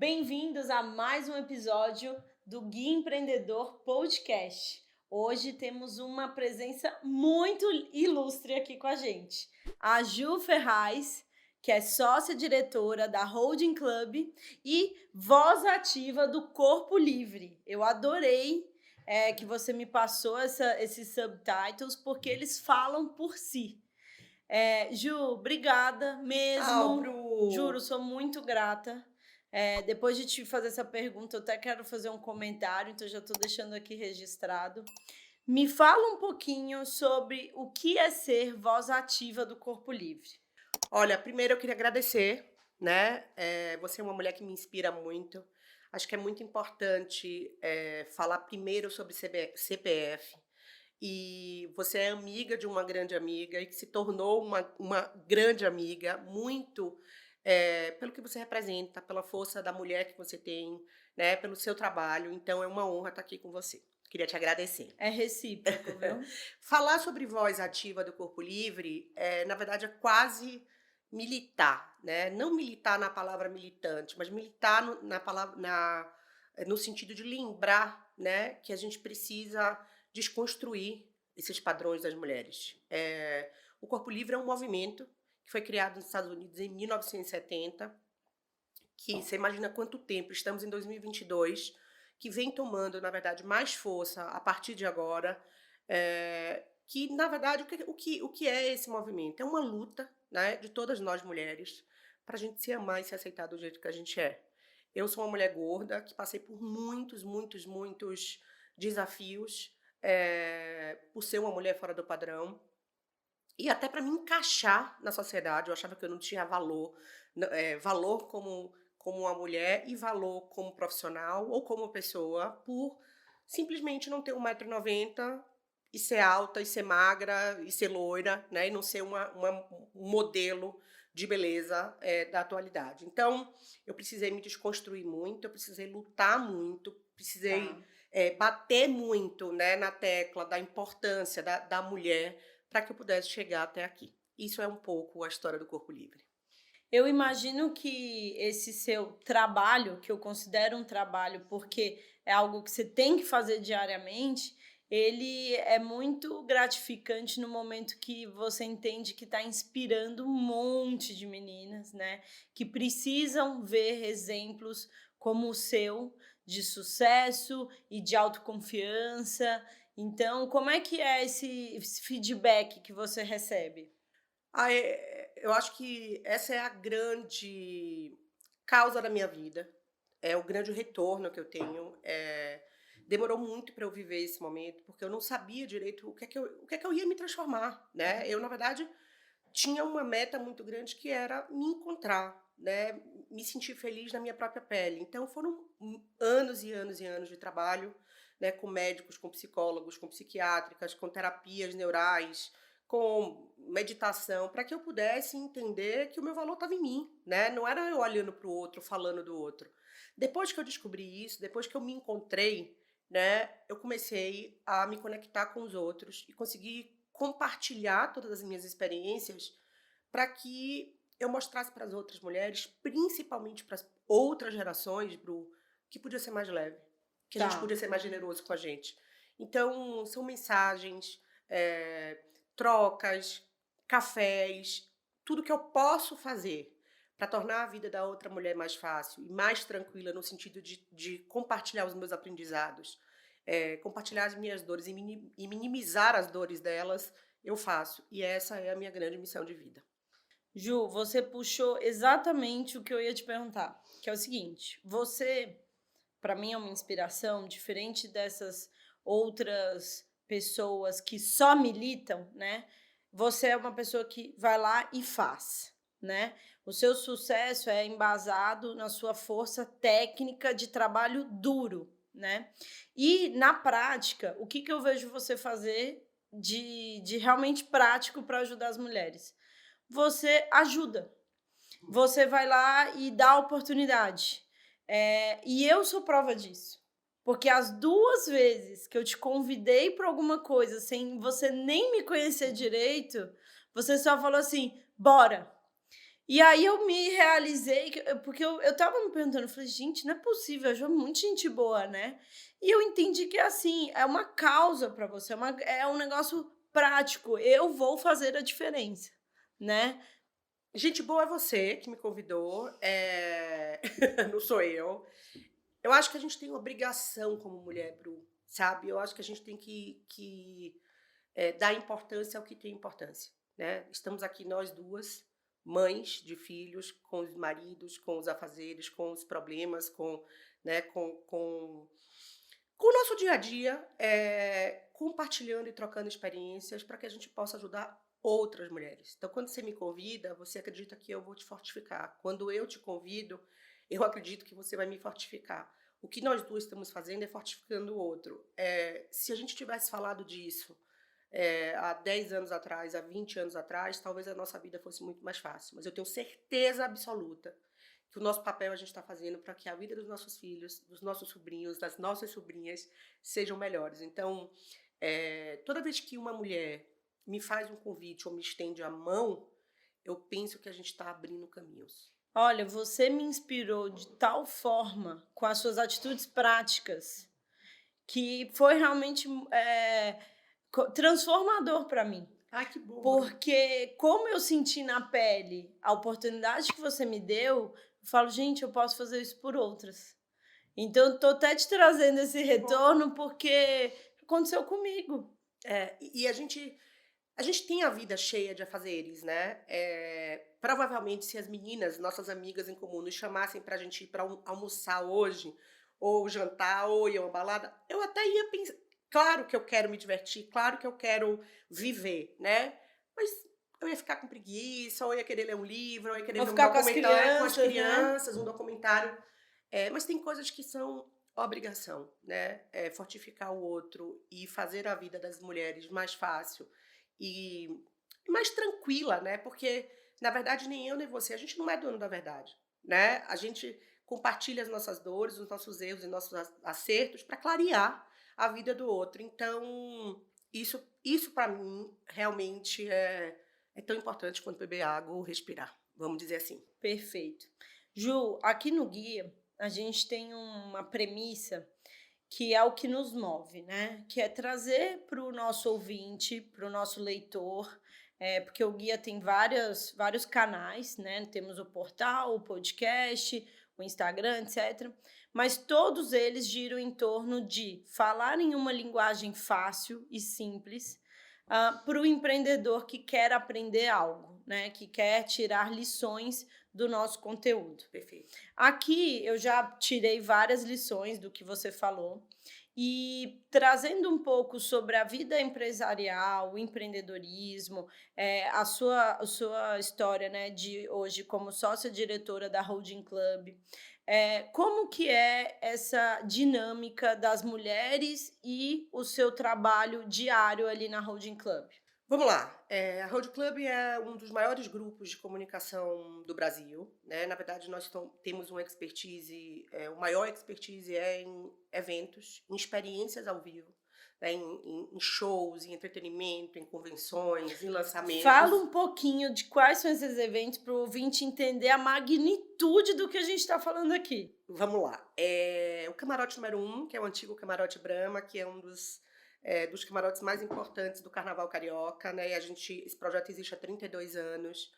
Bem-vindos a mais um episódio do Guia Empreendedor Podcast. Hoje temos uma presença muito ilustre aqui com a gente. A Ju Ferraz, que é sócia-diretora da Holding Club e voz ativa do Corpo Livre. Eu adorei que você me passou esses subtitles, porque eles falam por si. Ju, obrigada mesmo. Bru! Juro, sou muito grata. Depois de te fazer essa pergunta, eu até quero fazer um comentário, então já estou deixando aqui registrado. Me fala um pouquinho sobre o que é ser voz ativa do Corpo Livre. Olha, primeiro eu queria agradecer, né? Você é uma mulher que me inspira muito. Acho que é muito importante falar primeiro sobre CPF. E você é amiga de uma grande amiga e que se tornou uma grande amiga, muito pelo que você representa, pela força da mulher que você tem, né? Pelo seu trabalho. Então é uma honra estar aqui com você. Queria te agradecer. É recíproco, viu? Falar sobre voz ativa do Corpo Livre, na verdade, é quase militar, né? Não militar na palavra militante, mas militar na palavra, no sentido de lembrar, né, que a gente precisa desconstruir esses padrões das mulheres. O Corpo Livre é um movimento que foi criado nos Estados Unidos em 1970, que você imagina quanto tempo, estamos em 2022, que vem tomando, na verdade, mais força a partir de agora, que, na verdade, o que é esse movimento? É uma luta, né, de todas nós mulheres para a gente se amar e se aceitar do jeito que a gente é. Eu sou uma mulher gorda que passei por muitos desafios por ser uma mulher fora do padrão e até para me encaixar na sociedade. Eu achava que eu não tinha valor, valor como uma mulher e valor como profissional ou como pessoa por simplesmente não ter 1,90 m e ser alta, e ser magra, e ser loira, né? E não ser um modelo de beleza da atualidade. Então, eu precisei me desconstruir muito, eu precisei lutar muito, precisei bater muito, né, na tecla da importância da mulher para que eu pudesse chegar até aqui. Isso é um pouco a história do Corpo Livre. Eu imagino que esse seu trabalho, que eu considero um trabalho porque é algo que você tem que fazer diariamente, ele é muito gratificante no momento que você entende que está inspirando um monte de meninas, né? Que precisam ver exemplos como o seu, de sucesso e de autoconfiança. Então, como é que é esse feedback que você recebe? Eu acho que essa é a grande causa da minha vida, é o grande retorno que eu tenho. Demorou muito para eu viver esse momento, porque eu não sabia direito o que é que eu ia me transformar, né? Eu, na verdade, tinha uma meta muito grande que era me encontrar, né? Me sentir feliz na minha própria pele. Então foram anos e anos e anos de trabalho, né? Com médicos, com psicólogos, com psiquiátricas, com terapias neurais, com meditação, para que eu pudesse entender que o meu valor estava em mim, né? Não era eu olhando para o outro, falando do outro. Depois que eu descobri isso, depois que eu me encontrei, né? Eu comecei a me conectar com os outros e consegui compartilhar todas as minhas experiências para que eu mostrasse para as outras mulheres, principalmente para as outras gerações, Bru, que podia ser mais leve, que a gente Tá. podia ser mais generoso com a gente. Então, são mensagens, trocas, cafés, tudo que eu posso fazer para tornar a vida da outra mulher mais fácil e mais tranquila, no sentido de compartilhar os meus aprendizados, compartilhar as minhas dores e minimizar as dores delas, eu faço. E essa é a minha grande missão de vida. Ju, você puxou exatamente o que eu ia te perguntar, que é o seguinte: você, para mim, é uma inspiração diferente dessas outras pessoas que só militam, né? Você é uma pessoa que vai lá e faz, né? O seu sucesso é embasado na sua força técnica de trabalho duro, né? E na prática, o que eu vejo você fazer de realmente prático para ajudar as mulheres? Você ajuda. Você vai lá e dá oportunidade. E eu sou prova disso. Porque as 2 vezes que eu te convidei para alguma coisa sem você nem me conhecer direito, você só falou assim: "Bora". E aí eu me realizei porque eu estava me perguntando, eu falei: "Gente, não é possível, a Jo é muito gente boa, né". E eu entendi que, assim, é uma causa para você, é um negócio prático, eu vou fazer a diferença, né. Gente boa é você que me convidou, não sou eu. Eu acho que a gente tem obrigação como mulher, Bru, sabe. Eu acho que a gente tem que dar importância ao que tem importância, né. Estamos aqui nós 2 mães de filhos, com os maridos, com os afazeres, com os problemas, né, com o nosso dia a dia, compartilhando e trocando experiências para que a gente possa ajudar outras mulheres. Então, quando você me convida, você acredita que eu vou te fortificar. Quando eu te convido, eu acredito que você vai me fortificar. O que nós 2 estamos fazendo é fortificando o outro. Se a gente tivesse falado disso, há 10 anos atrás, há 20 anos atrás, talvez a nossa vida fosse muito mais fácil. Mas eu tenho certeza absoluta que o nosso papel a gente está fazendo para que a vida dos nossos filhos, dos nossos sobrinhos, das nossas sobrinhas sejam melhores. Então, toda vez que uma mulher me faz um convite ou me estende a mão, eu penso que a gente está abrindo caminhos. Olha, você me inspirou de tal forma com as suas atitudes práticas, que foi realmente, transformador para mim. Ai, que bom, Bruno. Porque como eu senti na pele a oportunidade que você me deu, eu falo: "Gente, eu posso fazer isso por outras". Então eu tô até te trazendo esse Que bom. retorno, porque aconteceu comigo. E a gente tem a vida cheia de afazeres, né? Provavelmente, se as meninas, nossas amigas em comum, nos chamassem pra gente ir pra almoçar hoje, ou jantar, ou ir a uma balada, eu até ia pensar. Claro que eu quero me divertir, claro que eu quero viver, né? Mas eu ia ficar com preguiça, ou ia querer ler um livro, ou ia querer Vou ver um ficar com as documentário com as crianças, né. crianças, um documentário. Mas tem coisas que são obrigação, né? Fortificar o outro e fazer a vida das mulheres mais fácil e mais tranquila, né? Porque, na verdade, nem eu nem você, a gente não é dono da verdade, né? A gente compartilha as nossas dores, os nossos erros e nossos acertos para clarear a vida do outro. Então, isso para mim realmente é tão importante quanto beber água ou respirar, vamos dizer assim. Perfeito. Ju, aqui no guia, a gente tem uma premissa que é o que nos move, né, que é trazer para o nosso ouvinte, para o nosso leitor, porque o guia tem vários canais, né, temos o portal, o podcast, o Instagram, etcétera, mas todos eles giram em torno de falar em uma linguagem fácil e simples, para o empreendedor que quer aprender algo, né, que quer tirar lições do nosso conteúdo. Perfeito. Aqui eu já tirei várias lições do que você falou e trazendo um pouco sobre a vida empresarial, o empreendedorismo, a sua história, né, de hoje como sócia diretora da Holding Club, como que é essa dinâmica das mulheres e o seu trabalho diário ali na Holding Club? Vamos lá. A Road Club é um dos maiores grupos de comunicação do Brasil, né? Na verdade, nós temos uma expertise, o maior expertise é em eventos, em experiências ao vivo, né? Em shows, em entretenimento, em convenções, em Fala lançamentos. um pouquinho de quais são esses eventos para o ouvinte entender a magnitude do que a gente está falando aqui. Vamos lá. O camarote número 1, que é o antigo camarote Brahma, que é um dos camarotes mais importantes do Carnaval Carioca, né? Esse projeto existe há 32 anos.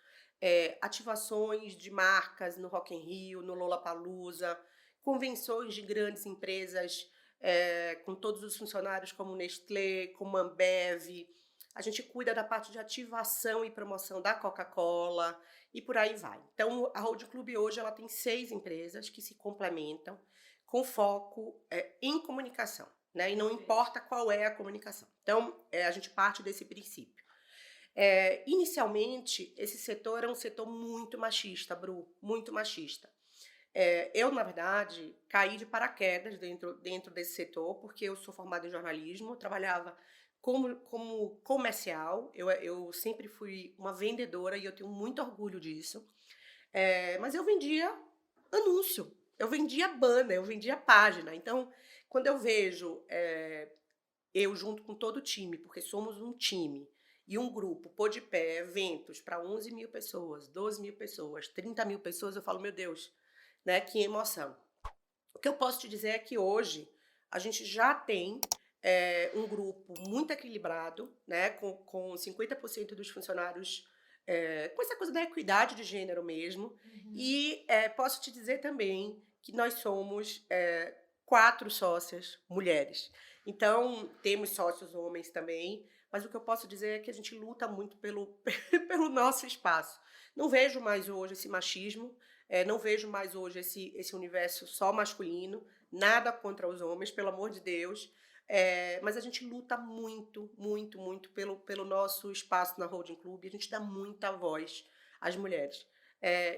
Ativações de marcas no Rock in Rio, no Lollapalooza, convenções de grandes empresas, com todos os funcionários como Nestlé, como Ambev. A gente cuida da parte de ativação e promoção da Coca-Cola e por aí vai. Então, a Road Club hoje ela tem 6 empresas que se complementam com foco em comunicação, né? E não importa qual é a comunicação. Então, a gente parte desse princípio. Inicialmente, esse setor era um setor muito machista, Bru, muito machista. Eu, na verdade, caí de paraquedas dentro desse setor, porque eu sou formada em jornalismo, trabalhava como comercial, eu sempre fui uma vendedora e eu tenho muito orgulho disso. Mas eu vendia anúncio, eu vendia banner, eu vendia página. Então, quando eu vejo eu junto com todo o time, porque somos um time, e um grupo pôr de pé eventos para 11 mil pessoas, 12 mil pessoas, 30 mil pessoas, eu falo, meu Deus, né, que emoção. O que eu posso te dizer é que hoje a gente já tem um grupo muito equilibrado, né, com 50% dos funcionários com essa coisa da equidade de gênero mesmo. Uhum. E posso te dizer também que nós somos 4 sócias mulheres. Então, temos sócios homens também, mas o que eu posso dizer é que a gente luta muito pelo, pelo nosso espaço. Não vejo mais hoje esse machismo, não vejo mais hoje esse universo só masculino, nada contra os homens, pelo amor de Deus. Mas a gente luta muito, muito, muito pelo nosso espaço na Holding Club. A gente dá muita voz às mulheres.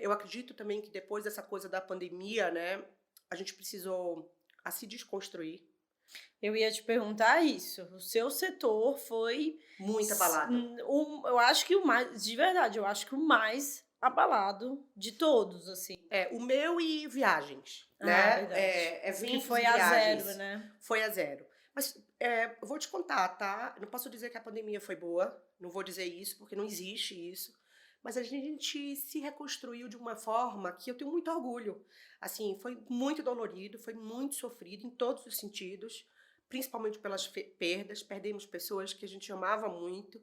Eu acredito também que depois dessa coisa da pandemia, né, a gente precisou se desconstruir. Eu ia te perguntar isso. O seu setor foi, Muito abalado. eu acho que o mais, de verdade, eu acho que o mais abalado de todos, assim. O meu e viagens, Ah, né? verdade. Que Eventos foi e a zero, viagens. né? Foi a zero. Mas eu vou te contar, tá? Não posso dizer que a pandemia foi boa, não vou dizer isso, porque não existe isso. Mas a gente se reconstruiu de uma forma que eu tenho muito orgulho. Assim, foi muito dolorido, foi muito sofrido em todos os sentidos, principalmente pelas perdas. Perdemos pessoas que a gente amava muito,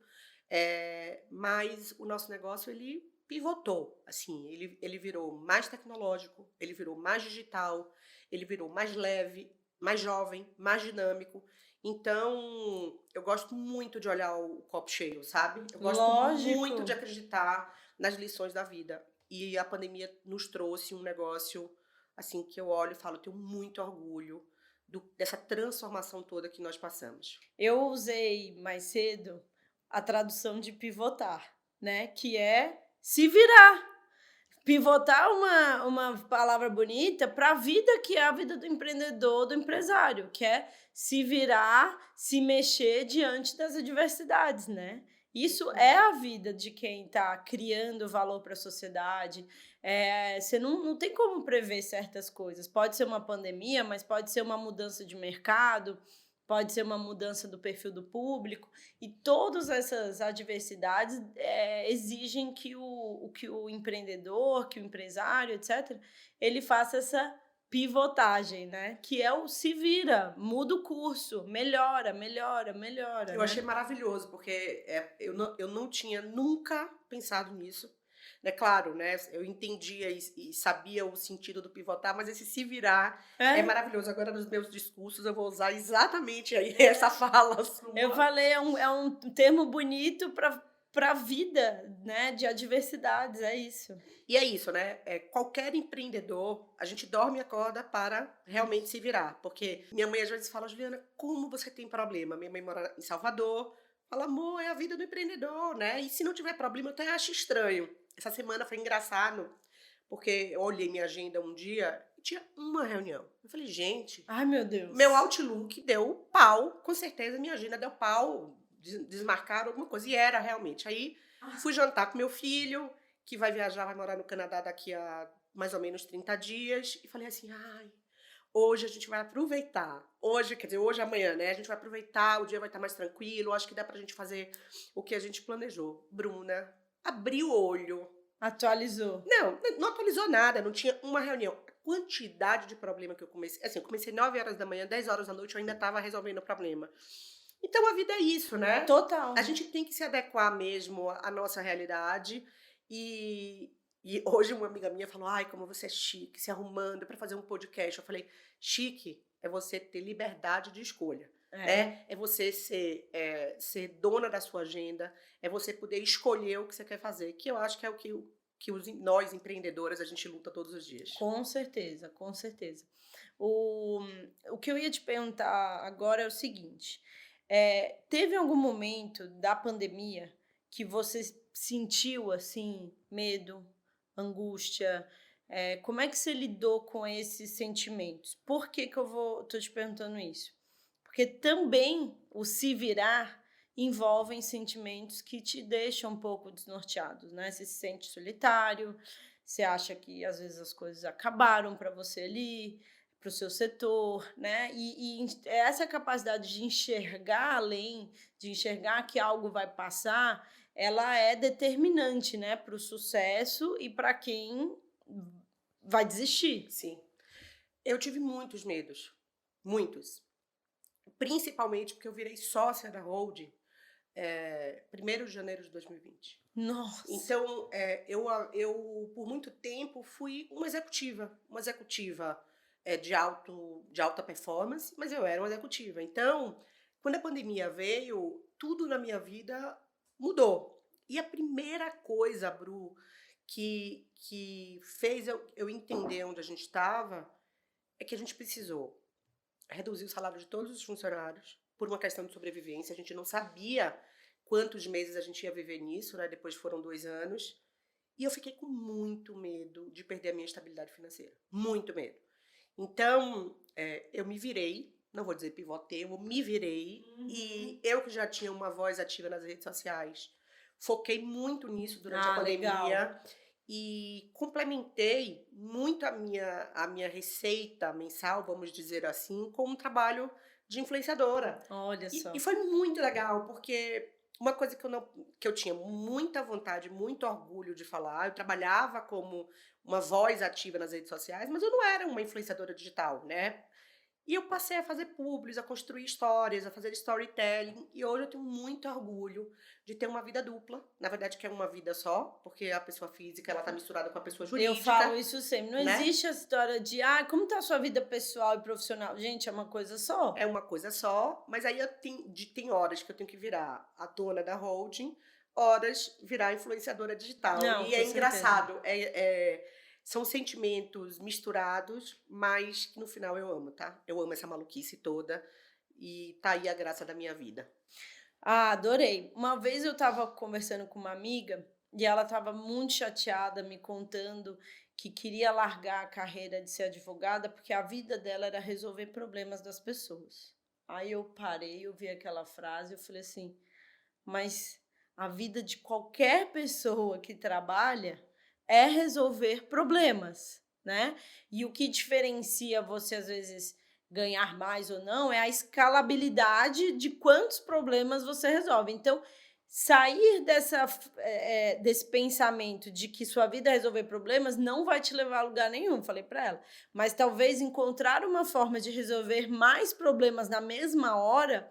mas o nosso negócio, ele pivotou, assim, ele virou mais tecnológico, ele virou mais digital, ele virou mais leve, mais jovem, mais dinâmico. Então, eu gosto muito de olhar o copo cheio, sabe? Eu gosto muito de Lógico. acreditar nas lições da vida. E a pandemia nos trouxe um negócio, assim, que eu olho e falo, eu tenho muito orgulho dessa transformação toda que nós passamos. Eu usei mais cedo a tradução de pivotar, né? Que é se virar. Pivotar uma palavra bonita para a vida que é a vida do empreendedor, do empresário, que é se virar, se mexer diante das adversidades, né. Isso é a vida de quem está criando valor para a sociedade. Você não tem como prever certas coisas. Pode ser uma pandemia, mas pode ser uma mudança de mercado, pode ser uma mudança do perfil do público, e todas essas adversidades exigem que o empreendedor, que o empresário, etc., ele faça essa pivotagem, né? Que é o se vira, muda o curso, melhora, melhora, melhora, Eu achei né? maravilhoso, porque eu não tinha nunca pensado nisso. É claro, né? Eu entendia e sabia o sentido do pivotar, mas esse se virar é É, maravilhoso. Agora, nos meus discursos, eu vou usar exatamente aí essa fala eu sua. falei, é um termo bonito para a vida, né? De adversidades, é isso. E é isso, né? Qualquer empreendedor, a gente dorme e acorda para realmente se virar. Porque minha mãe às vezes fala, Juliana, como você tem problema? Minha mãe mora em Salvador, fala, amor, é a vida do empreendedor, né? E se não tiver problema, eu até acho estranho. Essa semana foi engraçado, porque eu olhei minha agenda um dia e tinha uma reunião. Eu falei, gente, Ai, meu meu Deus. Outlook deu pau, com certeza minha agenda deu pau, desmarcaram alguma coisa. E era realmente. Aí fui jantar com meu filho, que vai viajar, vai morar no Canadá daqui a mais ou menos 30 dias. E falei assim, ai, hoje a gente vai aproveitar. Hoje, quer dizer, hoje e amanhã, né? A gente vai aproveitar, o dia vai estar mais tranquilo. Acho que dá pra gente fazer o que a gente planejou. Bruna, abri o olho. Atualizou. Não, não atualizou nada, não tinha uma reunião. A quantidade de problema que eu comecei. Assim, eu comecei 9 horas da manhã, 10 horas da noite, eu ainda estava resolvendo o problema. Então a vida é isso, né? A Total. gente tem que se adequar mesmo à nossa realidade. E hoje uma amiga minha falou: ai, como você é chique, se arrumando para fazer um podcast. Eu falei: chique é você ter liberdade de escolha. É. Né? É você ser dona da sua agenda, é você poder escolher o que você quer fazer, que eu acho que é o que nós empreendedoras a gente luta todos os dias. Com certeza, com certeza. O, o que eu ia te perguntar agora é o seguinte: teve algum momento da pandemia que você sentiu assim medo, angústia? Como é que você lidou com esses sentimentos? Por que que tô te perguntando isso? Porque também o se virar envolvem sentimentos que te deixam um pouco desnorteados, né? Você se sente solitário, você acha que às vezes as coisas acabaram para você ali, para o seu setor, né? Essa capacidade de enxergar além, de enxergar que algo vai passar, ela é determinante, né, para o sucesso e para quem vai desistir. Sim. Eu tive muitos medos, muitos. Principalmente porque eu virei sócia da holding 1º de janeiro de 2020. Nossa! Então, eu por muito tempo fui uma executiva de alta performance, mas eu era uma executiva. Então, quando a pandemia veio, tudo na minha vida mudou. E a primeira coisa, Bru, que fez eu entender onde a gente estava, é que a gente precisou reduzir o salário de todos os funcionários por uma questão de sobrevivência. A gente não sabia quantos meses a gente ia viver nisso, né? Depois foram 2 anos. E eu fiquei com muito medo de perder a minha estabilidade financeira. Muito medo. Então, eu me virei, não vou dizer pivotei, eu me virei. E eu que já tinha uma voz ativa nas redes sociais, foquei muito nisso durante a pandemia. Legal. E complementei muito a minha receita mensal, vamos dizer assim, com um trabalho de influenciadora. Olha só. E foi muito legal, porque uma coisa que eu tinha muita vontade, muito orgulho de falar, eu trabalhava como uma voz ativa nas redes sociais, mas eu não era uma influenciadora digital, né? E eu passei a fazer publis, a construir histórias, a fazer storytelling. E hoje eu tenho muito orgulho de ter uma vida dupla. Na verdade, que é uma vida só, porque a pessoa física ela tá misturada com a pessoa jurídica. Eu falo isso sempre. Não né? existe a história de, como tá a sua vida pessoal e profissional? Gente, é uma coisa só. É uma coisa só, mas aí tem horas que eu tenho que virar a dona da holding, horas virar influenciadora digital. Não, E com é certeza. engraçado. São sentimentos misturados, mas que no final eu amo, tá? Eu amo essa maluquice toda e tá aí a graça da minha vida. Adorei. Uma vez eu estava conversando com uma amiga e ela estava muito chateada, me contando que queria largar a carreira de ser advogada porque a vida dela era resolver problemas das pessoas. Aí eu parei, eu vi aquela frase, eu falei assim, mas a vida de qualquer pessoa que trabalha é resolver problemas, né? E o que diferencia você, às vezes, ganhar mais ou não é a escalabilidade de quantos problemas você resolve. Então, sair desse pensamento de que sua vida é resolver problemas não vai te levar a lugar nenhum, falei para ela. Mas talvez encontrar uma forma de resolver mais problemas na mesma hora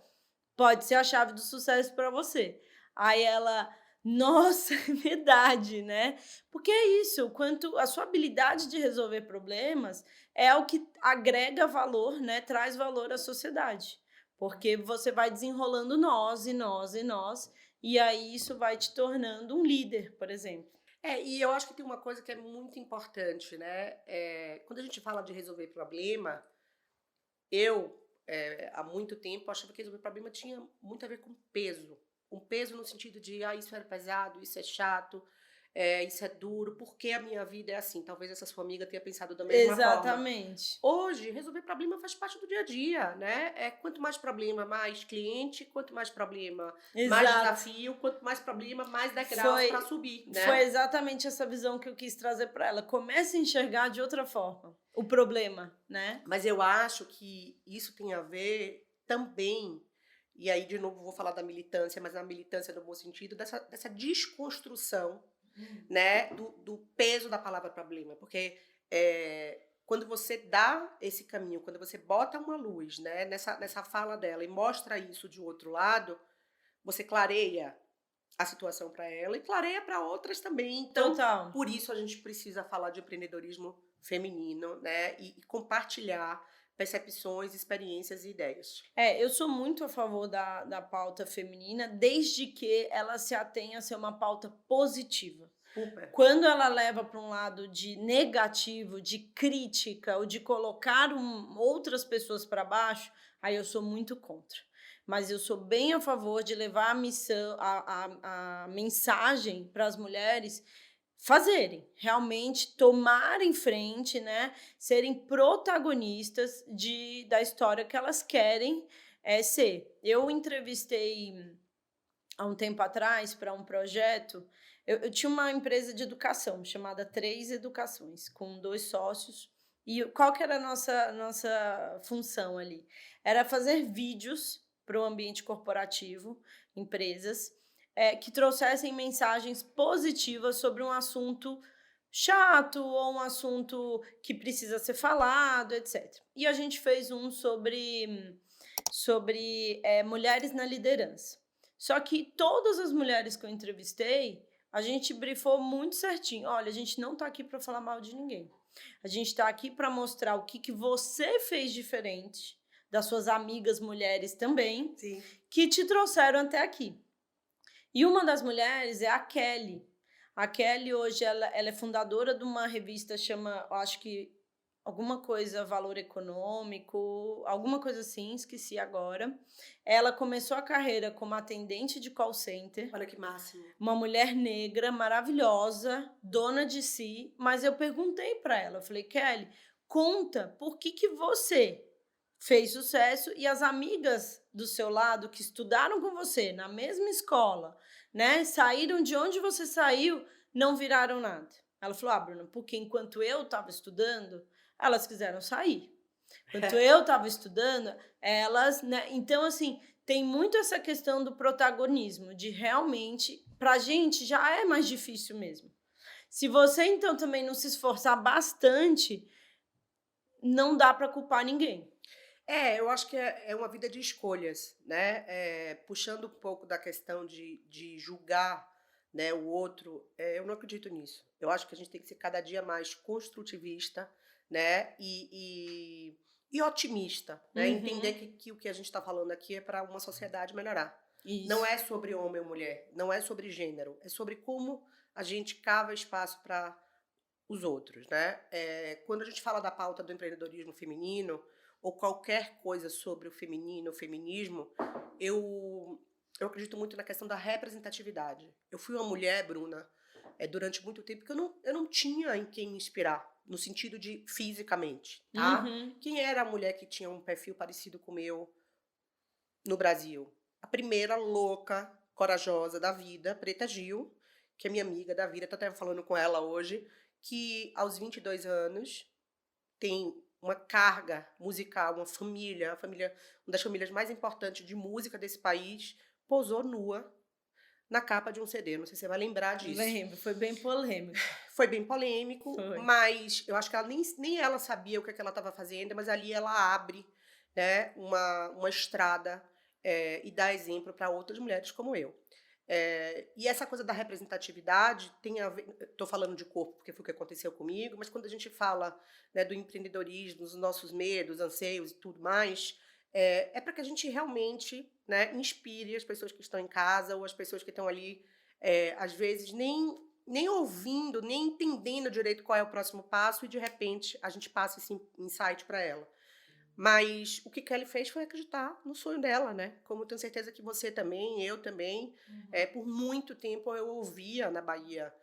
pode ser a chave do sucesso para você. Aí ela, nossa, é verdade, né? Porque é isso, quanto a sua habilidade de resolver problemas é o que agrega valor, né? Traz valor à sociedade. Porque você vai desenrolando nós e nós e nós, e aí isso vai te tornando um líder, por exemplo. E eu acho que tem uma coisa que é muito importante, né? Quando a gente fala de resolver problema, eu, há muito tempo, achava que resolver problema tinha muito a ver com peso. Um peso no sentido de, isso é pesado, isso é chato, isso é duro, porque a minha vida é assim. Talvez essa sua amiga tenha pensado da mesma forma. Exatamente. Hoje, resolver problema faz parte do dia a dia, né? Quanto mais problema, mais cliente, quanto mais problema, mais Exato. desafio, quanto mais problema, mais degraus para subir, né? Foi exatamente essa visão que eu quis trazer para ela. Comece a enxergar de outra forma o problema, né? Mas eu acho que isso tem a ver também, e aí de novo vou falar da militância, mas a militância no bom sentido, dessa desconstrução, né, do peso da palavra problema. Porque quando você dá esse caminho, quando você bota uma luz, né, nessa fala dela e mostra isso de outro lado, você clareia a situação para ela e clareia para outras também. Então, Total. por isso a gente precisa falar de empreendedorismo feminino, né, e compartilhar percepções, experiências e ideias. Eu sou muito a favor da pauta feminina, desde que ela se atenha a ser uma pauta positiva. Super. Quando ela leva para um lado de negativo, de crítica, ou de colocar outras pessoas para baixo, aí eu sou muito contra. Mas eu sou bem a favor de levar a missão, a mensagem para as mulheres fazerem, realmente tomarem frente, né? Serem protagonistas da história que elas querem ser. Eu entrevistei há um tempo atrás para um projeto. Eu tinha uma empresa de educação chamada 3 Educações, com 2 sócios, E qual que era a nossa função ali? Era fazer vídeos para o ambiente corporativo, empresas, que trouxessem mensagens positivas sobre um assunto chato ou um assunto que precisa ser falado, etc. E a gente fez um sobre mulheres na liderança. Só que todas as mulheres que eu entrevistei, a gente brifou muito certinho. Olha, a gente não está aqui para falar mal de ninguém. A gente está aqui para mostrar o que você fez diferente, das suas amigas mulheres também, Sim. que te trouxeram até aqui. E uma das mulheres é a Kelly. A Kelly hoje ela é fundadora de uma revista chama, eu acho que alguma coisa Valor Econômico, alguma coisa assim, esqueci agora. Ela começou a carreira como atendente de call center, Olha que máximo. uma mulher negra maravilhosa, dona de si, mas eu perguntei para ela, eu falei: "Kelly, conta por que você fez sucesso e as amigas do seu lado que estudaram com você na mesma escola, né, saíram de onde você saiu, não viraram nada?" Ela falou: "Ah, Bruna, porque enquanto eu estava estudando, elas quiseram sair. Enquanto eu estava estudando, elas, né". Então, assim, tem muito essa questão do protagonismo, de realmente, pra gente já é mais difícil mesmo. Se você então também não se esforçar bastante, não dá para culpar ninguém. Eu acho que é uma vida de escolhas, né? Puxando um pouco da questão de julgar, né, o outro, eu não acredito nisso. Eu acho que a gente tem que ser cada dia mais construtivista, né? E otimista, né? Entender Uhum. que o que a gente está falando aqui é para uma sociedade melhorar. Não Isso. é sobre homem ou mulher, não é sobre gênero, é sobre como a gente cava espaço para os outros, né? Quando a gente fala da pauta do empreendedorismo feminino, ou qualquer coisa sobre o feminino, o feminismo, eu acredito muito na questão da representatividade. Eu fui uma mulher, Bruna, durante muito tempo que eu não tinha em quem me inspirar, no sentido de fisicamente, tá? Uhum. Quem era a mulher que tinha um perfil parecido com o meu no Brasil? A primeira louca, corajosa da vida, Preta Gil, que é minha amiga da vida, tô até falando com ela hoje, que aos 22 anos tem uma carga musical, uma das famílias mais importantes de música desse país, posou nua na capa de um CD. Não sei se você vai lembrar disso. Lembro, foi bem polêmico. Foi bem polêmico, Foi. mas eu acho que ela nem ela sabia o que ela estava fazendo, mas ali ela abre, né, uma estrada, e dá exemplo para outras mulheres como eu. E essa coisa da representatividade tem a ver. Estou falando de corpo porque foi o que aconteceu comigo, mas quando a gente fala, né, do empreendedorismo, dos nossos medos, anseios e tudo mais, é para que a gente realmente, né, inspire as pessoas que estão em casa ou as pessoas que estão ali, às vezes nem ouvindo, nem entendendo direito qual é o próximo passo e de repente a gente passa esse insight para ela. Mas o que Kelly fez foi acreditar no sonho dela, né? Como eu tenho certeza que você também, eu também. Por muito tempo eu ouvia na Bahia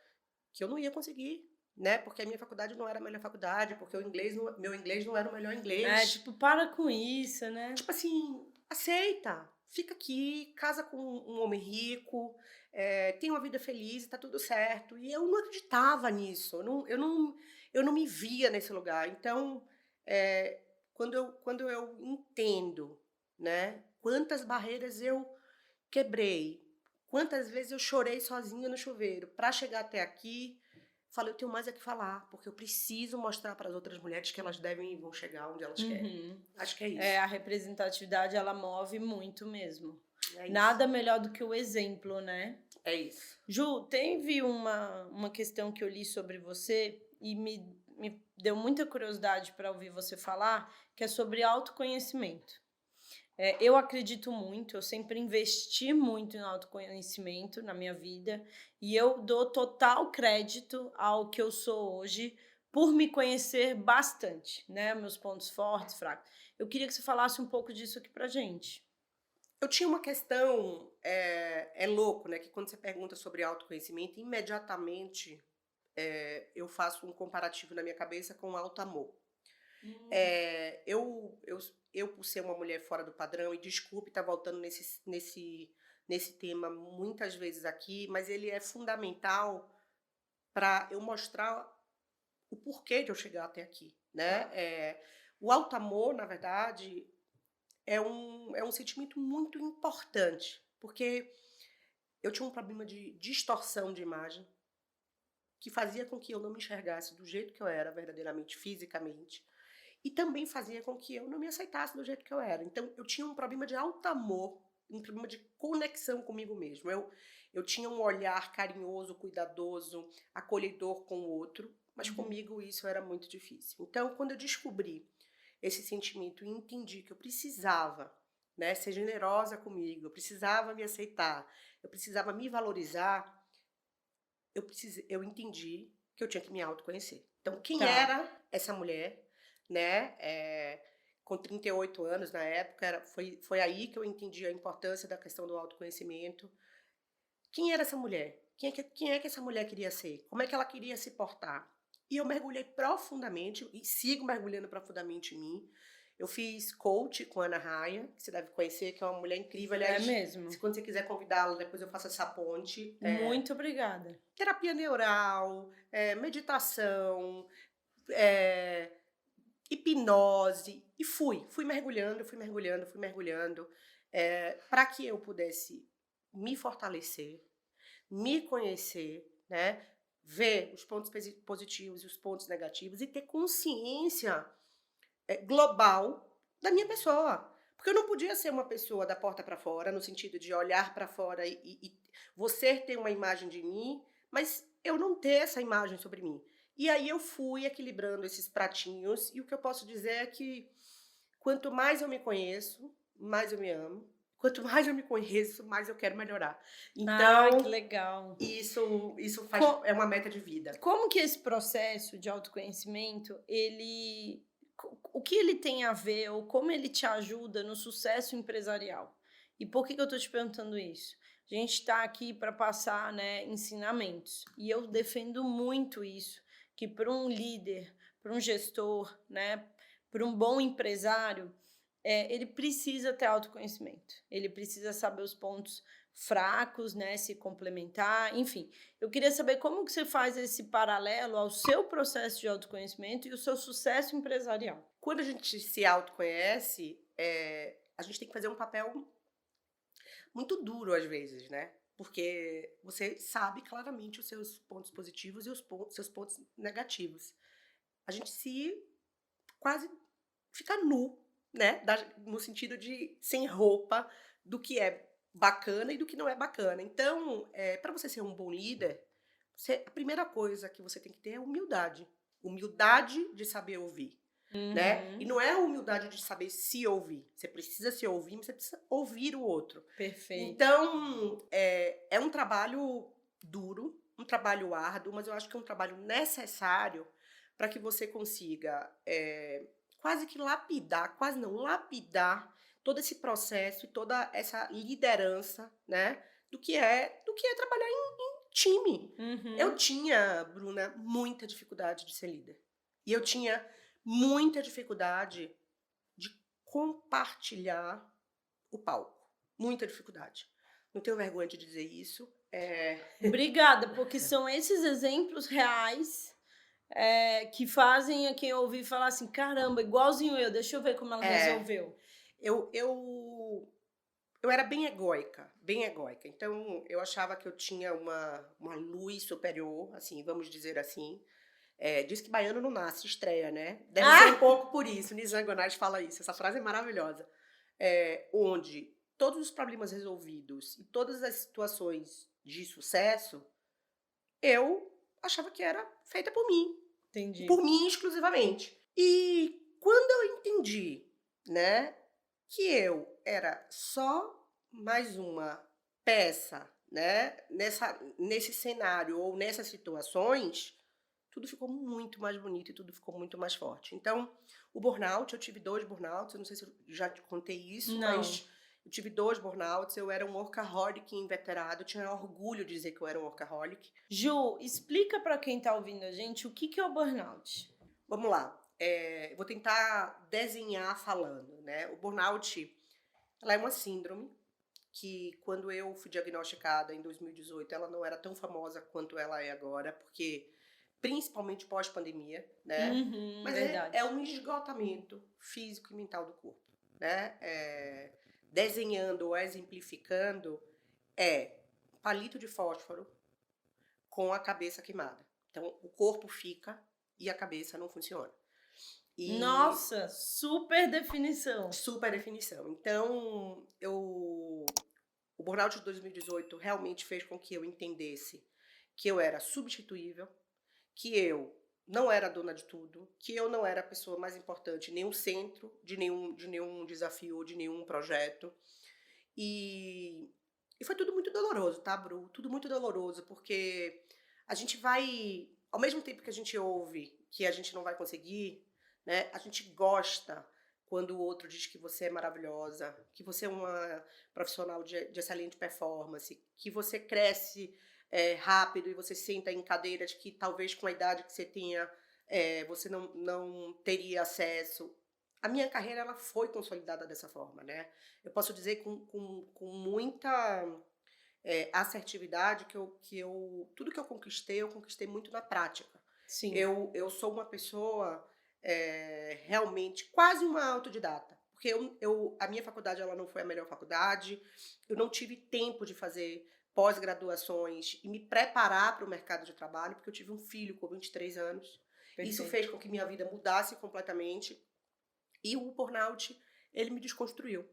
que eu não ia conseguir, né? Porque a minha faculdade não era a melhor faculdade, porque meu inglês não era o melhor É, inglês. tipo, para com isso, né. Tipo assim, aceita, fica aqui, casa com um homem rico, tem uma vida feliz e tá tudo certo. E eu não acreditava nisso, eu não me via nesse lugar. Então, quando eu entendo, né, quantas barreiras eu quebrei, quantas vezes eu chorei sozinha no chuveiro para chegar até aqui, falei, eu tenho mais é que falar, porque eu preciso mostrar para as outras mulheres que elas devem e vão chegar onde elas querem. Uhum. Acho que é isso. A representatividade ela move muito mesmo. É isso. Nada melhor do que o exemplo, né. É isso. Ju, teve uma questão que eu li sobre você e me deu muita curiosidade para ouvir você falar, que é sobre autoconhecimento. Eu acredito muito, eu sempre investi muito em autoconhecimento na minha vida e eu dou total crédito ao que eu sou hoje por me conhecer bastante, né? Meus pontos fortes, fracos. Eu queria que você falasse um pouco disso aqui pra gente. Eu tinha uma questão, é louco, né, que quando você pergunta sobre autoconhecimento, imediatamente, eu faço um comparativo na minha cabeça com auto-amor. Hum. Eu, por ser uma mulher fora do padrão, e desculpe estar voltando nesse tema muitas vezes aqui, mas ele é fundamental para eu mostrar o porquê de eu chegar até aqui. né? O auto-amor, na verdade, é um sentimento muito importante, porque eu tinha um problema de distorção de imagem que fazia com que eu não me enxergasse do jeito que eu era verdadeiramente, fisicamente, e também fazia com que eu não me aceitasse do jeito que eu era. Então, eu tinha um problema de auto-amor, um problema de conexão comigo mesmo. Eu tinha um olhar carinhoso, cuidadoso, acolhedor com o outro, mas Uhum. comigo isso era muito difícil. Então, quando eu descobri esse sentimento e entendi que eu precisava, né, ser generosa comigo, eu precisava me aceitar, eu precisava me valorizar, eu entendi que eu tinha que me autoconhecer. Então, quem Tá. era essa mulher, né? Com 38 anos na época, foi aí que eu entendi a importância da questão do autoconhecimento. Quem era essa mulher? Quem é que essa mulher queria ser? Como é que ela queria se portar? E eu mergulhei profundamente, e sigo mergulhando profundamente em mim. Eu fiz coach com a Ana Raia, que você deve conhecer, que é uma mulher incrível. É Aliás, mesmo. quando você quiser convidá-la, depois eu faço essa ponte. Muito obrigada. Terapia neural, meditação, eh, hipnose, e fui mergulhando, fui mergulhando, fui mergulhando, para que eu pudesse me fortalecer, me conhecer, né, ver os pontos positivos e os pontos negativos e ter consciência, global da minha pessoa. Porque eu não podia ser uma pessoa da porta para fora, no sentido de olhar para fora e você ter uma imagem de mim, mas eu não ter essa imagem sobre mim. E aí eu fui equilibrando esses pratinhos, e o que eu posso dizer é que quanto mais eu me conheço, mais eu me amo. Quanto mais eu me conheço, mais eu quero melhorar. Ah, que Então, legal. isso Co é uma meta de vida. Como que esse processo de autoconhecimento, o que ele tem a ver ou como ele te ajuda no sucesso empresarial? E por que que eu estou te perguntando isso? A gente está aqui para passar, né, ensinamentos, e eu defendo muito isso, que para um líder, para um gestor, né, para um bom empresário, ele precisa ter autoconhecimento, ele precisa saber os pontos fracos, né, se complementar, enfim. Eu queria saber como que você faz esse paralelo ao seu processo de autoconhecimento e o seu sucesso empresarial. Quando a gente se autoconhece, a gente tem que fazer um papel muito duro às vezes, né? Porque você sabe claramente os seus pontos positivos e os seus pontos negativos. A gente se quase fica nu, né? No sentido de sem roupa do que é bacana e do que não é bacana. Então, para você ser um bom líder, a primeira coisa que você tem que ter é humildade. Humildade de saber ouvir. Né? E Uhum, não é a humildade de saber se ouvir. Você precisa se ouvir, mas você precisa ouvir o outro. perfeito. Então, é um trabalho duro, um trabalho árduo, mas eu acho que é um trabalho necessário para que você consiga quase que lapidar, quase não, lapidar todo esse processo e toda essa liderança, né? Do que é trabalhar em time. Eu Uhum. tinha, Bruna, muita dificuldade de ser líder. E eu tinha muita dificuldade de compartilhar o palco. Muita dificuldade. Não tenho vergonha de dizer isso. Obrigada, porque são esses exemplos reais, que fazem a quem ouvir falar assim: "Caramba, igualzinho eu, deixa eu ver como ela É, resolveu". eu era bem egóica, bem egóica. Então, eu achava que eu tinha uma luz superior, assim, vamos dizer assim. Diz que baiano não nasce, estreia, né? Deve ser um Ah! pouco por isso. Nizam Gonais fala isso. Essa frase é maravilhosa. Onde todos os problemas resolvidos e todas as situações de sucesso, eu achava que era feita por Entendi. mim exclusivamente. E quando eu entendi, né, que eu era só mais uma peça, né, nesse cenário ou nessas situações, tudo ficou muito mais bonito e tudo ficou muito mais forte. Então, o burnout, eu tive 2 burnouts, eu não sei se eu já te contei isso, Não. mas eu tive 2 burnouts, eu era um workaholic inveterado, eu tinha orgulho de dizer que eu era um workaholic. Ju, explica para quem está ouvindo a gente o que que é o burnout. Vamos lá, vou tentar desenhar falando, né. O burnout, ela é uma síndrome que, quando eu fui diagnosticada em 2018, ela não era tão famosa quanto ela é agora, porque principalmente pós-pandemia, né? Mas Verdade. é um esgotamento físico e mental do corpo, né? Desenhando ou exemplificando, é palito de fósforo com a cabeça queimada. Então, o corpo fica e a cabeça não funciona. E Nossa, super definição. super definição. Então, o burnout de 2018 realmente fez com que eu entendesse que eu era substituível, que eu não era dona de tudo, que eu não era a pessoa mais importante, nem o centro de nenhum desafio ou de nenhum projeto. E, e foi tudo muito doloroso, tá, Bru? Tudo muito doloroso, porque a gente vai, ao mesmo tempo que a gente ouve que a gente não vai conseguir, né, a gente gosta quando o outro diz que você é maravilhosa, que você é uma profissional de excelente performance, que você cresce rápido e você senta em cadeiras que talvez com a idade que você tenha você não teria acesso. A minha carreira ela foi consolidada dessa forma, né? Eu posso dizer com muita assertividade tudo que eu conquistei muito na prática. Sim, Eu sou uma pessoa realmente quase uma autodidata. Porque a minha faculdade ela não foi a melhor faculdade, eu não tive tempo de fazer pós-graduações e me preparar para o mercado de trabalho, porque eu tive um filho com 23 anos. Isso perfeito. fez com que minha vida mudasse completamente. E o burnout, ele me desconstruiu.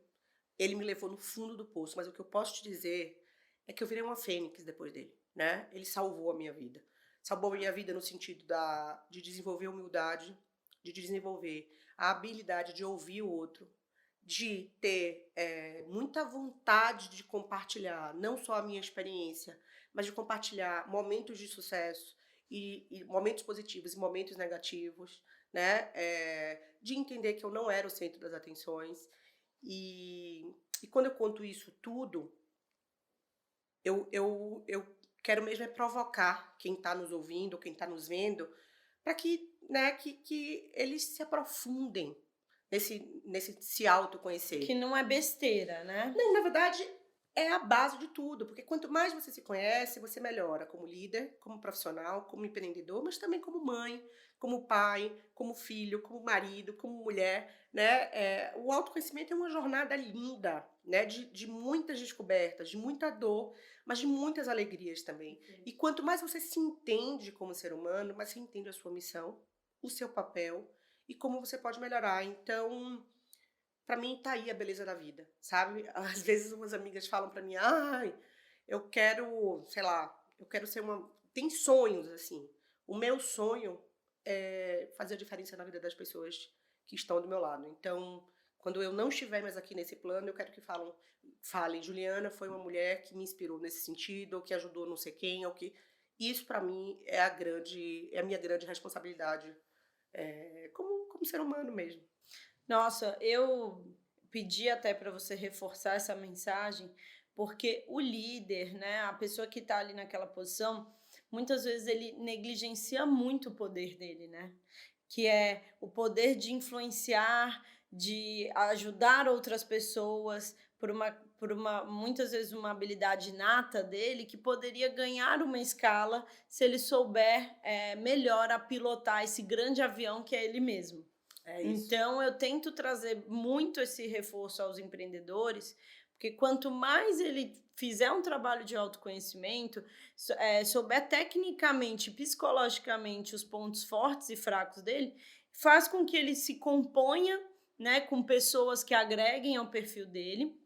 Ele me levou no fundo do poço, mas o que eu posso te dizer é que eu virei uma fênix depois dele, né? Ele salvou a minha vida. Salvou a minha vida no sentido de desenvolver humildade, de desenvolver a habilidade de ouvir o outro, de ter muita vontade de compartilhar não só a minha experiência, mas de compartilhar momentos de sucesso e momentos positivos e momentos negativos, né? De entender que eu não era o centro das atenções. E quando eu conto isso tudo, eu quero mesmo é provocar quem está nos ouvindo, quem está nos vendo, para que, né, que eles se aprofundem nesse se autoconhecer. Que não é besteira, né? Não, na verdade, é a base de tudo, porque quanto mais você se conhece, você melhora como líder, como profissional, como empreendedor, mas também como mãe, como pai, como filho, como marido, como mulher, né? O autoconhecimento é uma jornada linda, né? De muitas descobertas, de muita dor, mas de muitas alegrias também. E quanto mais você se entende como ser humano, mais você entende a sua missão, o seu papel e como você pode melhorar. Então, pra mim tá aí a beleza da vida, sabe? Às vezes umas amigas falam pra mim, ai, eu quero, sei lá, eu quero ser uma. Tem sonhos, assim. O meu sonho é fazer a diferença na vida das pessoas que estão do meu lado. Então, quando eu não estiver mais aqui nesse plano, eu quero que falem, Juliana foi uma mulher que me inspirou nesse sentido, ou que ajudou não sei quem, ou que. Isso pra mim é a minha grande responsabilidade, como ser humano mesmo. Nossa, eu pedi até para você reforçar essa mensagem, porque o líder, né, a pessoa que está ali naquela posição, muitas vezes ele negligencia muito o poder dele, né? Que é o poder de influenciar, de ajudar outras pessoas muitas vezes uma habilidade inata dele que poderia ganhar uma escala se ele souber melhor a pilotar esse grande avião que é ele mesmo. É isso. Então, eu tento trazer muito esse reforço aos empreendedores, porque quanto mais ele fizer um trabalho de autoconhecimento, souber tecnicamente, psicologicamente os pontos fortes e fracos dele, faz com que ele se componha, né, com pessoas que agreguem ao perfil dele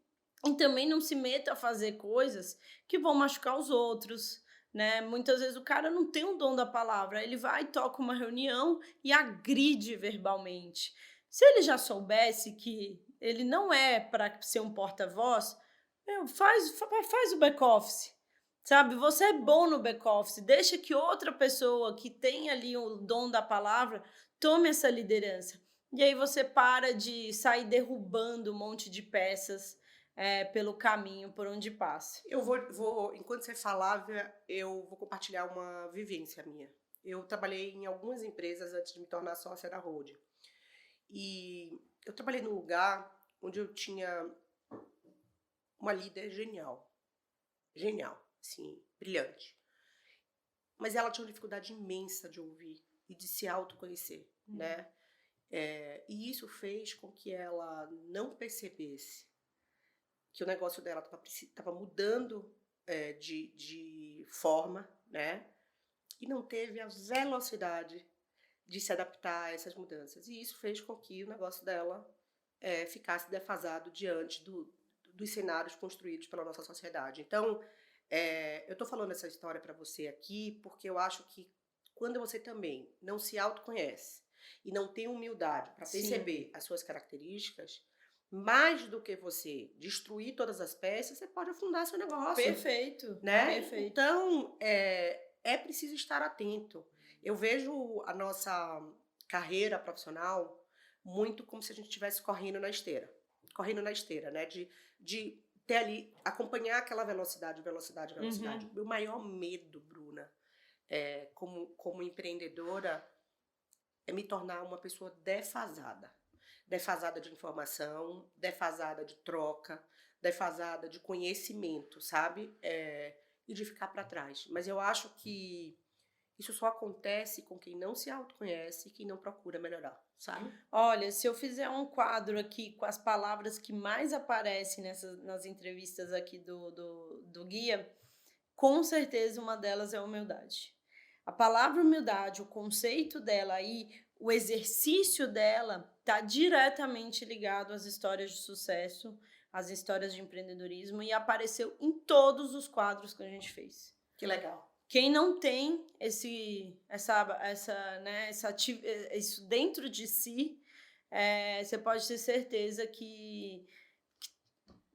e também não se meta a fazer coisas que vão machucar os outros, né? Muitas vezes o cara não tem o dom da palavra, ele vai, toca uma reunião e agride verbalmente. Se ele já soubesse que ele não é para ser um porta-voz, faz o back-office, sabe? Você é bom no back-office, deixa que outra pessoa que tem ali o dom da palavra tome essa liderança. E aí você para de sair derrubando um monte de peças pelo caminho por onde passa. Enquanto você falava, eu vou compartilhar uma vivência minha. Eu trabalhei em algumas empresas antes de me tornar sócia da Hold. E eu trabalhei num lugar onde eu tinha uma líder genial. Genial, assim, brilhante. mas ela tinha uma dificuldade imensa de ouvir e de se autoconhecer, né? E isso fez com que ela não percebesse que o negócio dela estava mudando de forma, né? E não teve a velocidade de se adaptar a essas mudanças. E isso fez com que o negócio dela ficasse defasado diante dos cenários construídos pela nossa sociedade. Então, eu estou falando essa história para você aqui porque eu acho que quando você também não se autoconhece e não tem humildade para perceber as suas características, mais do que você destruir todas as peças, você pode afundar seu negócio. Perfeito, né? perfeito. Então, é preciso estar atento. Eu vejo a nossa carreira profissional muito como se a gente estivesse correndo na esteira. Correndo na esteira, né? De ter ali, acompanhar aquela velocidade. Meu maior medo, Bruna, como empreendedora, é me tornar uma pessoa defasada. Defasada de informação, defasada de troca, defasada de conhecimento, sabe? E de ficar para trás. Mas eu acho que isso só acontece com quem não se autoconhece e quem não procura melhorar, sabe? Olha, se eu fizer um quadro aqui com as palavras que mais aparecem nas entrevistas aqui do guia, com certeza uma delas é humildade. A palavra humildade, o conceito dela aí, o exercício dela está diretamente ligado às histórias de sucesso, às histórias de empreendedorismo e apareceu em todos os quadros que a gente fez. Que legal. Quem não tem isso dentro de si, você pode ter certeza que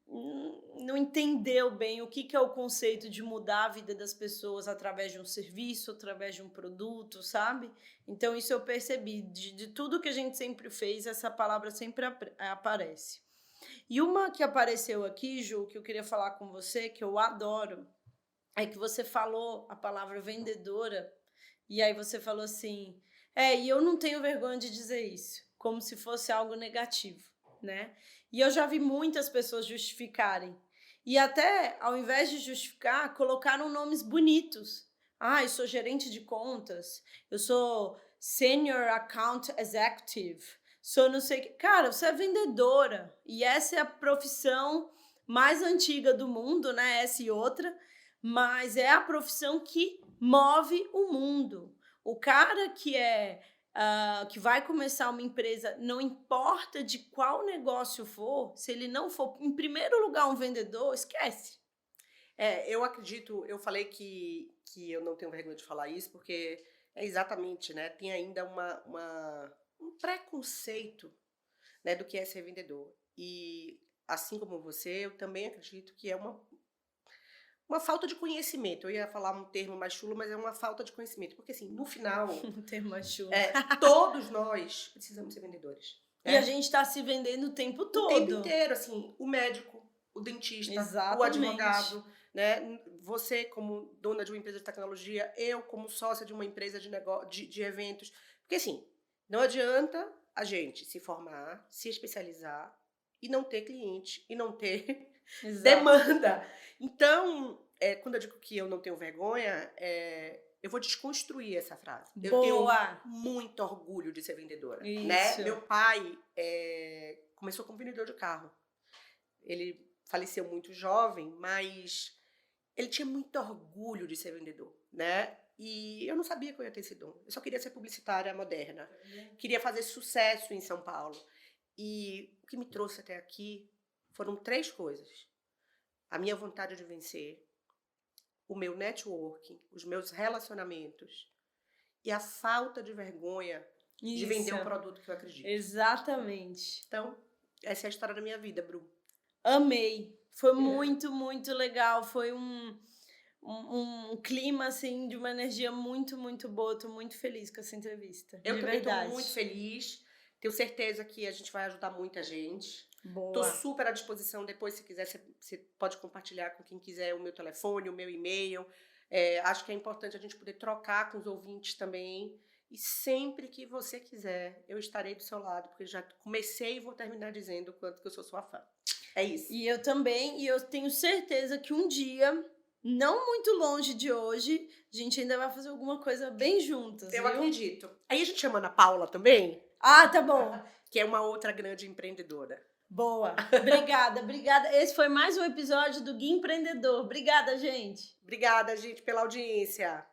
não entendeu bem o que é o conceito de mudar a vida das pessoas através de um serviço, através de um produto, sabe? Então, isso eu percebi. De tudo que a gente sempre fez, essa palavra sempre aparece. E uma que apareceu aqui, Ju, que eu queria falar com você, que eu adoro, é que você falou a palavra vendedora, e aí você falou assim, e eu não tenho vergonha de dizer isso, como se fosse algo negativo, né? E eu já vi muitas pessoas justificarem. E até, ao invés de justificar, colocaram nomes bonitos. Eu sou gerente de contas, eu sou Senior Account Executive, sou não sei o que. Cara, você é vendedora. E essa é a profissão mais antiga do mundo, né? Essa e outra. Mas é a profissão que move o mundo. O cara que vai começar uma empresa, não importa de qual negócio for, se ele não for, em primeiro lugar, um vendedor, esquece. Eu acredito, eu falei que eu não tenho vergonha de falar isso, porque é exatamente, né? Tem ainda um preconceito, né, do que é ser vendedor. E, assim como você, eu também acredito que é uma falta de conhecimento. Eu ia falar um termo mais chulo, mas é uma falta de conhecimento. Porque, assim, no final, Um termo mais chulo. todos nós precisamos ser vendedores. E a gente está se vendendo o tempo todo. O tempo inteiro, assim, o médico, o dentista, Exatamente. o advogado, né? Você como dona de uma empresa de tecnologia, eu como sócia de uma empresa de eventos. Porque, assim, não adianta a gente se formar, se especializar e não ter cliente, e não ter demanda. Então, quando eu digo que eu não tenho vergonha, eu vou desconstruir essa frase. Boa. Eu tenho muito orgulho de ser vendedora. Isso. Né? Meu pai começou como vendedor de carro. Ele faleceu muito jovem, mas ele tinha muito orgulho de ser vendedor, né? E eu não sabia que eu ia ter esse dom. Eu só queria ser publicitária moderna. Queria fazer sucesso em São Paulo. E o que me trouxe até aqui foram 3 coisas. A minha vontade de vencer, o meu networking, os meus relacionamentos e a falta de vergonha de vender um produto que eu acredito. Exatamente. Então, essa é a história da minha vida, Bru. Amei. Foi muito, muito legal. Foi um clima, assim, de uma energia muito, muito boa. Tô muito feliz com essa entrevista. Eu também tô muito feliz. Tenho certeza que a gente vai ajudar muita gente. Boa. Tô super à disposição. Depois, se quiser, você pode compartilhar com quem quiser o meu telefone, o meu e-mail. Acho que é importante a gente poder trocar com os ouvintes também. E sempre que você quiser, eu estarei do seu lado, porque já comecei e vou terminar dizendo o quanto que eu sou sua fã. É isso. E eu também, e eu tenho certeza que um dia não muito longe de hoje, a gente ainda vai fazer alguma coisa bem juntas, Eu viu? acredito. Aí a gente chama a Ana Paula também, Ah, tá bom. que é uma outra grande empreendedora. Boa. Obrigada, obrigada. Esse foi mais um episódio do Gui Empreendedor. Obrigada, gente. Obrigada, gente, pela audiência.